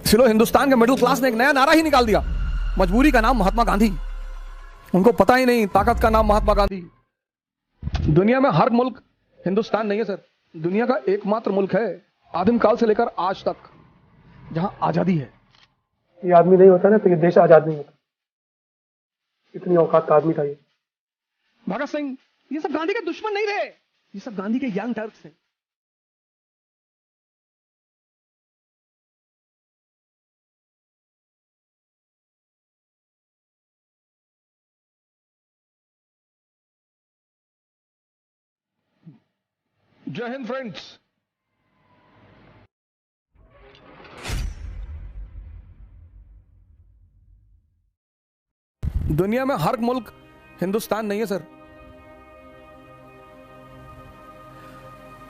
सिलो हिंदुस्तान के middle class ने एक नया नारा ही निकाल दिया, मजबूरी का नाम महात्मा गांधी। उनको पता ही नहीं ताकत का नाम महात्मा गांधी। दुनिया में हर मुल्क हिंदुस्तान नहीं है सर, दुनिया का एकमात्र मुल्क है आदिम काल से लेकर आज तक जहां आजादी है। ये आदमी नहीं होता ना तो ये देश आजाद नहीं होता। इतनी औकात का आदमी था ये। भगत सिंह ये सब गांधी के दुश्मन नहीं रहे, ये सब गांधी के यंग टर्क्स हैं। जय हिंद फ्रेंड्स। दुनिया में हर मुल्क हिंदुस्तान नहीं है सर,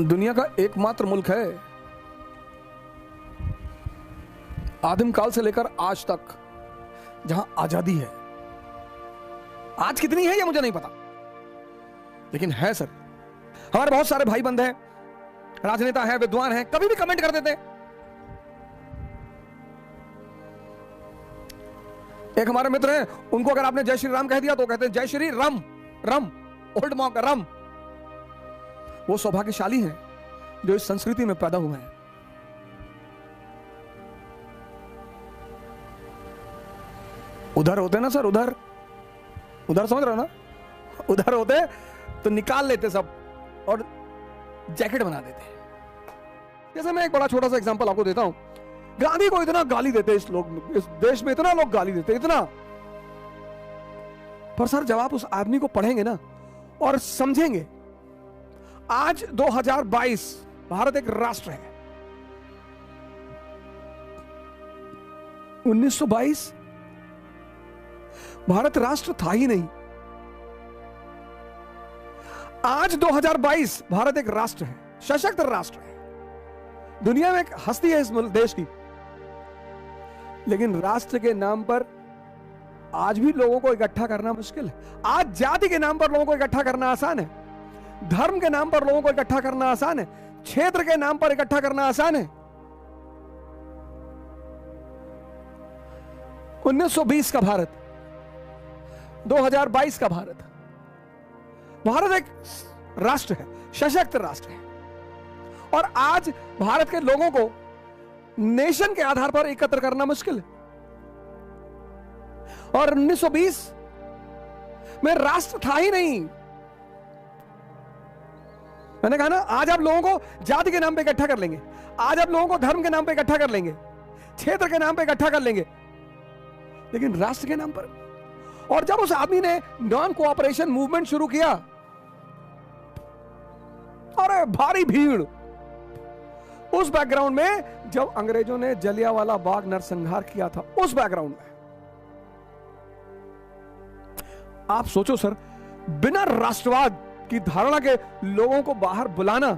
दुनिया का एकमात्र मुल्क है आदिम काल से लेकर आज तक जहां आजादी है। आज कितनी है ये मुझे नहीं पता, लेकिन है सर। हमारे बहुत सारे भाई बंद हैं, राजनेता हैं, विद्वान हैं, कभी भी कमेंट कर देते हैं। एक हमारे मित्र हैं, उनको अगर आपने जय श्री राम कह दिया तो कहते हैं जय श्री राम रम, ओल्ड मॉक रम। वो सौभाग्यशाली हैं जो इस संस्कृति में पैदा हुए हैं। उधर होते ना सर, उधर उधर समझ रहे हो ना, उधर होते तो निकाल लेते सब और जैकेट बना देते। जैसे मैं एक बड़ा छोटा सा एग्जांपल आपको देता हूं, गांधी को इतना गाली देते इस देश में इतना लोग गाली देते, इतना। पर सर जब आप उस आदमी को पढ़ेंगे ना और समझेंगे, आज 2022 भारत एक राष्ट्र है। 1922 भारत राष्ट्र था ही नहीं। आज 2022 भारत एक राष्ट्र है, सशक्त राष्ट्र है, दुनिया में एक हस्ती है इस देश की। लेकिन राष्ट्र के नाम पर आज भी लोगों को इकट्ठा करना मुश्किल है। आज जाति के नाम पर लोगों को इकट्ठा करना आसान है, धर्म के नाम पर लोगों को इकट्ठा करना आसान है, क्षेत्र के नाम पर इकट्ठा करना आसान है। 1920 का भारत, 2022 का भारत, भारत एक राष्ट्र है, सशक्त राष्ट्र है। और आज भारत के लोगों को नेशन के आधार पर एकत्र करना मुश्किल है। और 1920 में राष्ट्र था ही नहीं। मैंने कहा ना, आज आप लोगों को जाति के नाम पे इकट्ठा कर लेंगे, आज आप लोगों को धर्म के नाम पे इकट्ठा कर लेंगे, क्षेत्र के नाम पे इकट्ठा कर लेंगे, लेकिन राष्ट्र के नाम पर। और जब उस आदमी ने नॉन कोऑपरेशन मूवमेंट शुरू किया, अरे भारी भीड़। उस बैकग्राउंड में जब अंग्रेजों ने जलियांवाला बाग नरसंहार किया था, उस बैकग्राउंड में आप सोचो सर, बिना राष्ट्रवाद की धारणा के लोगों को बाहर बुलाना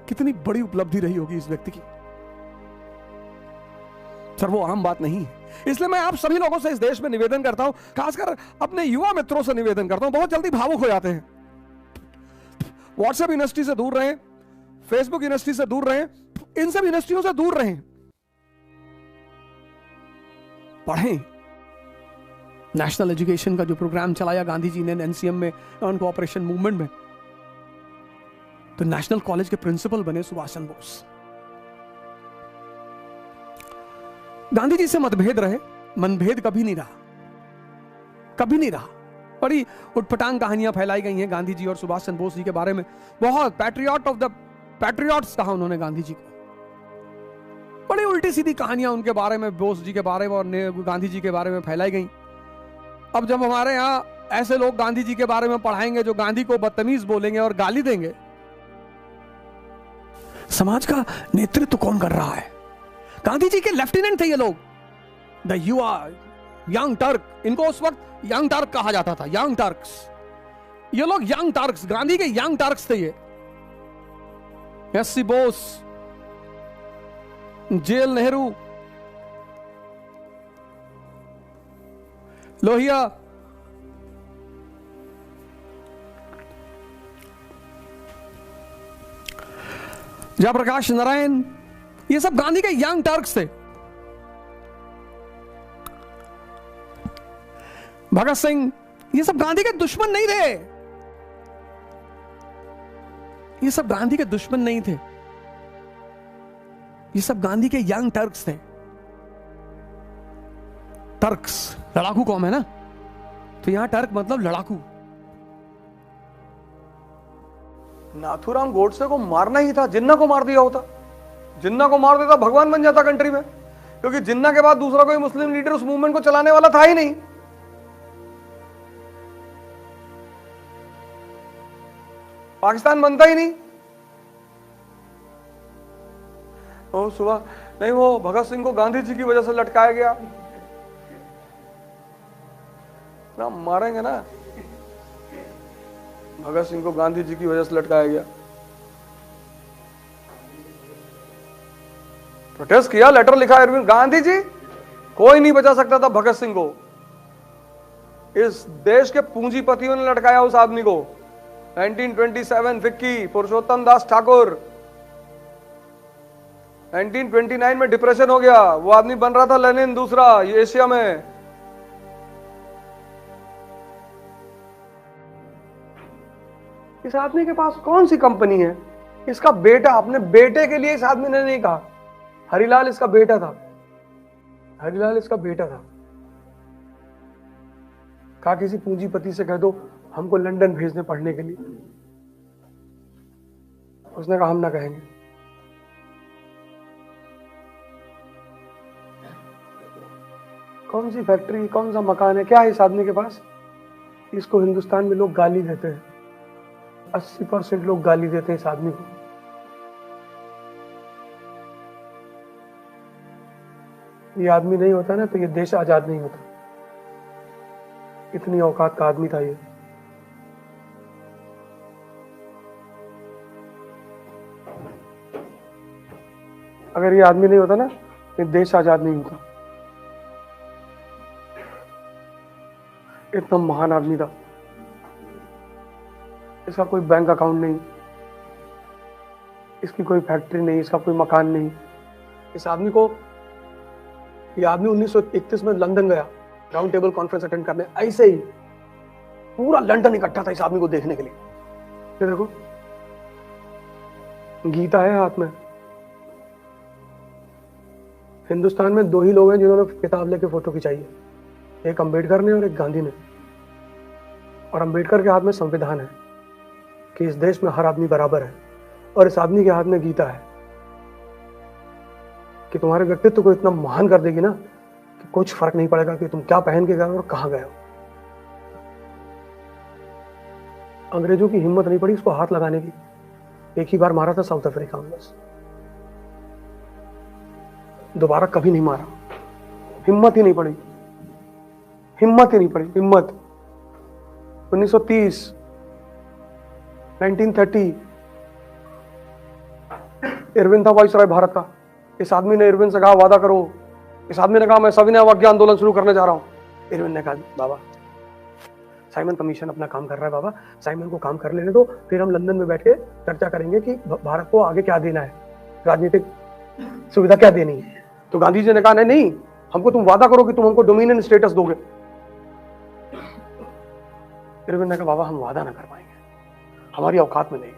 कितनी बड़ी उपलब्धि रही होगी इस व्यक्ति की। सर वो आम बात नहीं है। इसलिए मैं आप सभी लोगों से इस देश में निवेदन करता हूं, खासकर अपने युवा मित्रों से निवेदन करता हूं, बहुत जल्दी भावुक हो जाते हैं। व्हाट्सएप यूनिवर्सिटी से दूर रहें, फेसबुक यूनिवर्सिटी से दूर रहें, इन सब यूनिवर्सिटियों से दूर रहें, पढ़ें। नेशनल एजुकेशन का जो प्रोग्राम चलाया गांधी जी ने एनसीएम में, नॉन कोऑपरेशन मूवमेंट में, तो नेशनल कॉलेज के प्रिंसिपल बने सुभाष चंद्र बोस। गांधी जी से मतभेद रहे, मनभेद कभी नहीं रहा, कभी नहीं रहा। बड़ी उटपटांग कहानियां फैलाई गई हैं गांधी जी और सुभाष चंद्र बोस जी के बारे में। बहुत पैट्रियट ऑफ द पैट्रियट्स कहा उन्होंने गांधी जी को। बड़ी उल्टी सीधी कहानियां उनके बारे में, बोस जी के बारे में और गांधी जी के बारे में फैलाई गई। अब जब हमारे यहां ऐसे लोग गांधी जी के बारे में पढ़ाएंगे जो गांधी को बदतमीज बोलेंगे और गाली देंगे, समाज का नेतृत्व कौन कर रहा है? गांधी जी के लेफ्टिनेंट थे ये लोग, द युवा यंग टर्क। इनको उस वक्त यंग टर्क कहा जाता था, यंग टर्क्स। ये लोग यंग टर्क्स, गांधी के यंग टर्क्स थे ये। एस.सी. बोस, जे.एल. नेहरू, लोहिया, जयप्रकाश नारायण, ये सब गांधी के यंग टर्क्स थे। भगत सिंह, ये सब गांधी के दुश्मन नहीं थे। ये सब गांधी के दुश्मन नहीं थे। ये सब गांधी के यंग टर्क्स थे। टर्क्स लड़ाकू कौम है ना, तो यहां टर्क मतलब लड़ाकू। नाथूराम गोडसे को मारना ही था, जिन्ना को मार दिया होता। जिन्ना को मार देता भगवान बन जाता कंट्री में, क्योंकि जिन्ना के बाद दूसरा कोई मुस्लिम लीडर उस मूवमेंट को चलाने वाला था ही नहीं। पाकिस्तान बनता ही नहीं। वो सुबह नहीं, वो भगत सिंह को गांधी जी की वजह से लटकाया गया ना, मारेंगे ना। भगत सिंह को गांधी जी की वजह से लटकाया गया। प्रोटेस्ट किया, लेटर लिखा अरविंद गांधी जी, कोई नहीं बचा सकता था भगत सिंह को। इस देश के पूंजीपतियों ने लटकाया उस आदमी को। 1927 फिक्की पुरुषोत्तम दास ठाकुर, 1929 में डिप्रेशन हो गया, वो आदमी बन रहा था लेनिन दूसरा एशिया में। इस आदमी के पास कौन सी कंपनी है? इसका बेटा, अपने बेटे के लिए इस आदमी ने नहीं कहा। हरिलाल इसका बेटा था, हरिलाल इसका बेटा था। कहा किसी पूंजीपति से कह दो हमको लंदन भेजने पढ़ने के लिए। उसने कहा हम ना कहेंगे। कौन सी फैक्ट्री, कौन सा मकान है, क्या है इस आदमी के पास? इसको हिंदुस्तान में लोग गाली देते हैं, 80% लोग गाली देते हैं इस आदमी को। ये आदमी नहीं होता ना तो ये देश आजाद नहीं होता। इतनी औकात का आदमी था ये। अगर ये आदमी नहीं होता ना तो देश आजाद नहीं होता। इतना महान आदमी था। इसका कोई बैंक अकाउंट नहीं, इसकी कोई फैक्ट्री नहीं, इसका कोई मकान नहीं। इस आदमी को, ये आदमी 1931 में लंदन गया राउंड टेबल कॉन्फ्रेंस अटेंड करने। ऐसे ही पूरा लंदन इकट्ठा था इस आदमी को देखने के लिए। ये देखो गीता है हाथ में। हिंदुस्तान में दो ही लोग हैं जिन्होंने किताब लेके फोटो खिंचाई है, एक अंबेडकर ने और एक गांधी ने। और अंबेडकर के हाथ में संविधान है कि इस देश में हर आदमी बराबर है, और इस आदमी के हाथ में गीता है कि तुम्हारे व्यक्तित्व को इतना महान कर देगी ना कि कुछ फर्क नहीं पड़ेगा कि तुम क्या पहन के गए हो और कहां गए हो। अंग्रेजों की हिम्मत नहीं पड़ी इसको हाथ लगाने की। एक ही बार मारा था साउथ अफ्रीका में, बस। दोबारा कभी नहीं मारा। हिम्मत ही नहीं पड़ी, हिम्मत ही नहीं पड़ी, हिम्मत। 1930, 1930 इरविन था वाइसराय भारत का। इस आदमी ने इरविन से कहा वादा करो। इस आदमी ने कहा मैं सविनय अवज्ञा आंदोलन शुरू करने जा रहा हूं। इरविन ने कहा बाबा साइमन कमीशन अपना काम कर रहा है, बाबा साइमन को काम कर लेने दो, फिर हम लंदन में बैठ के चर्चा करेंगे कि भारत को आगे क्या देना है, राजनीतिक सुविधा क्या देनी है। तो गांधी जी ने कहा नहीं, हमको तुम वादा करो कि तुम हमको डोमिनियन स्टेटस दोगे। इरविन ने कहा बाबा हम वादा ना कर पाएंगे, हमारी औकात में नहीं।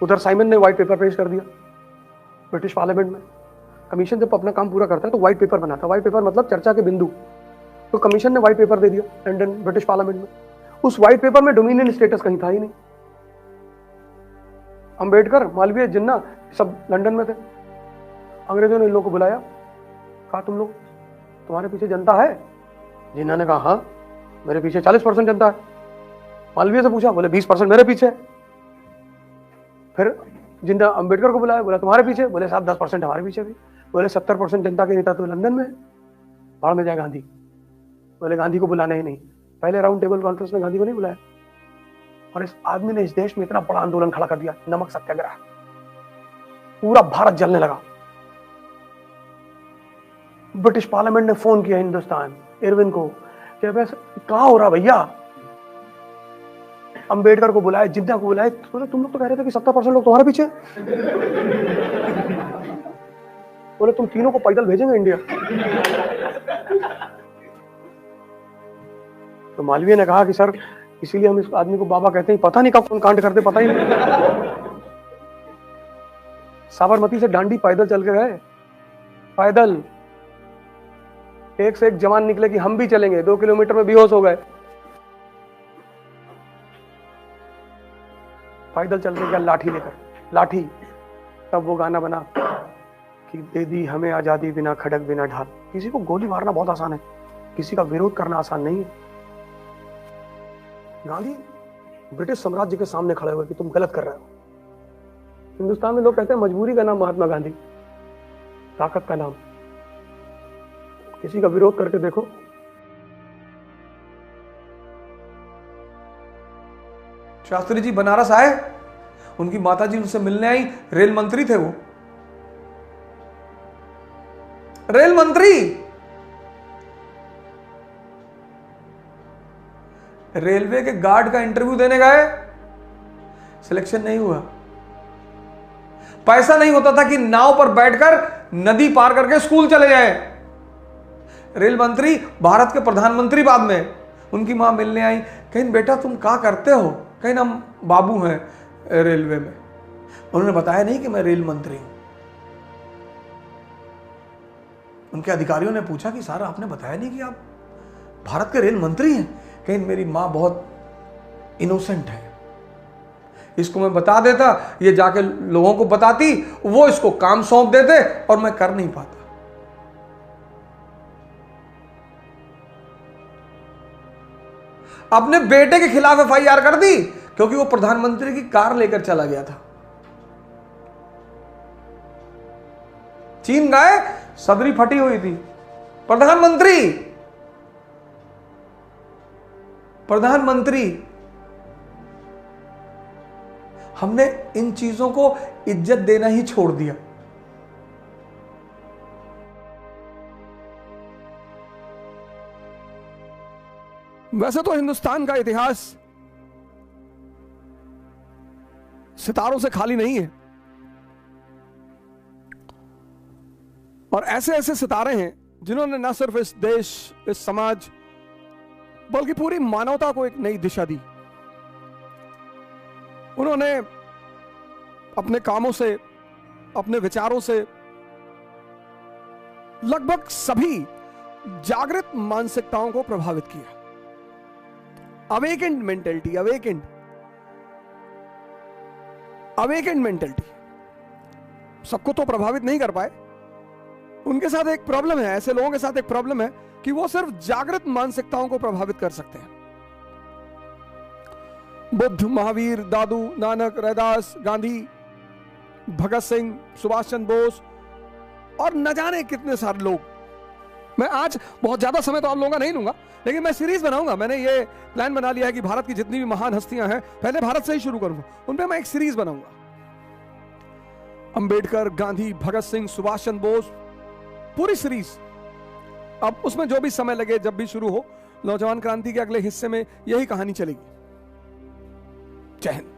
उधर साइमन ने व्हाइट पेपर पेश कर दिया ब्रिटिश पार्लियामेंट में। कमीशन जब अपना काम पूरा करता है तो व्हाइट पेपर बनाता है। व्हाइट पेपर मतलब चर्चा के बिंदु। तो कमीशन ने व्हाइट पेपर दे दिया लंदन ब्रिटिश पार्लियामेंट में। उस व्हाइट पेपर में डोमिनियन स्टेटस कहीं था ही नहीं। अंबेडकर, मालवीय, जिन्ना सब लंदन में थे। अंग्रेजों ने इन लोगों को बुलाया, कहा तुम लोग, तुम्हारे पीछे जनता है? जिन्ना ने कहा हाँ मेरे पीछे 40% जनता है। मालवीय से पूछा, बोले 20% मेरे पीछे। फिर जिन्ना अंबेडकर को बुलाया, बोला तुम्हारे पीछे? बोले साहब 10% हमारे पीछे भी। बोले 70% जनता के नेता तो लंदन में है, बाढ़ में जाए गांधी। बोले गांधी को बुलाना ही नहीं। पहले राउंड टेबल कॉन्फ्रेंस में गांधी को नहीं बुलाया। और इस आदमी ने इस देश में इतना बड़ा आंदोलन खड़ा कर दिया, नमक सत्याग्रह। पूरा भारत जलने लगा। ब्रिटिश पार्लियामेंट ने फोन किया हिंदुस्तान, इरविन को, कि वैसे क्या हो रहा भैया, अंबेडकर को बुलाए, जिन्ना को बुलाए, तो तुम लोग तो कह रहे थे कि 70% लोग तुम्हारे पीछे। बोले तुम तीनों को पैदल भेजेंगे इंडिया। तो मालवीय ने कहा कि सर इसीलिए हम इस आदमी को बाबा कहते हैं, पता नहीं कब कौन कांड करते, पता ही नहीं। साबरमती से डांडी पैदल चल के गए, पैदल। एक से एक जवान निकले कि हम भी चलेंगे, 2 किलोमीटर में बेहोश हो गए। पैदल चल के गया लाठी लेकर, लाठी। तब वो गाना बना कि दे दी हमें आजादी बिना खड़क बिना ढाल। किसी को गोली मारना बहुत आसान है, किसी का विरोध करना आसान नहीं है। गांधी ब्रिटिश साम्राज्य के सामने खड़े हुए कि तुम गलत कर रहे हो। हिंदुस्तान में लोग कहते हैं मजबूरी का नाम महात्मा गांधी, ताकत का नाम। किसी का विरोध करके देखो। शास्त्री जी बनारस आए, उनकी माताजी उनसे मिलने आई, रेल मंत्री थे वो, रेल मंत्री। रेलवे के गार्ड का इंटरव्यू देने गए, सिलेक्शन नहीं हुआ। पैसा नहीं होता था कि नाव पर बैठकर नदी पार करके स्कूल चले जाएं। रेल मंत्री, भारत के प्रधानमंत्री बाद में, उनकी मां मिलने आई, कहीं बेटा तुम क्या करते हो? कहीं हम बाबू हैं रेलवे में। उन्होंने बताया नहीं कि मैं रेल मंत्री हूं। उनके अधिकारियों ने पूछा कि सर आपने बताया नहीं कि आप भारत के रेल मंत्री हैं? कहीं मेरी मां बहुत इनोसेंट है, इसको मैं बता देता, ये जाके लोगों को बताती, वो इसको काम सौंप देते और मैं कर नहीं पाता। अपने बेटे के खिलाफ एफआईआर कर दी क्योंकि वो प्रधानमंत्री की कार लेकर चला गया था। चीन गए, सदरी फटी हुई थी। प्रधानमंत्री, हमने इन चीजों को इज्जत देना ही छोड़ दिया। वैसे तो हिंदुस्तान का इतिहास सितारों से खाली नहीं है, और ऐसे ऐसे सितारे हैं जिन्होंने न सिर्फ इस देश, इस समाज, बल्कि पूरी मानवता को एक नई दिशा दी। उन्होंने अपने कामों से, अपने विचारों से लगभग सभी जागृत मानसिकताओं को प्रभावित किया। Awakened mentality, awakened mentality. सबको तो प्रभावित नहीं कर पाए। उनके साथ एक प्रॉब्लम है, ऐसे लोगों के साथ एक प्रॉब्लम है कि वो सिर्फ जागृत मानसिकताओं को प्रभावित कर सकते हैं। बुद्ध, महावीर, दादू, नानक, रैदास, गांधी, भगत सिंह, सुभाष चंद्र बोस और न जाने कितने सारे लोग। मैं आज बहुत ज्यादा समय तो आप लोगों का नहीं लूंगा, लेकिन मैं सीरीज बनाऊंगा। मैंने ये प्लान बना लिया है कि भारत की जितनी भी महान हस्तियां हैं, पहले भारत से ही शुरू करूंगा, उन पे मैं एक सीरीज बनाऊंगा। अंबेडकर, गांधी, भगत सिंह, सुभाष चंद्र बोस, पूरी सीरीज। अब उसमें जो भी समय लगे, जब भी शुरू हो, नौजवान क्रांति के अगले हिस्से में यही कहानी चलेगी। जय हिंद।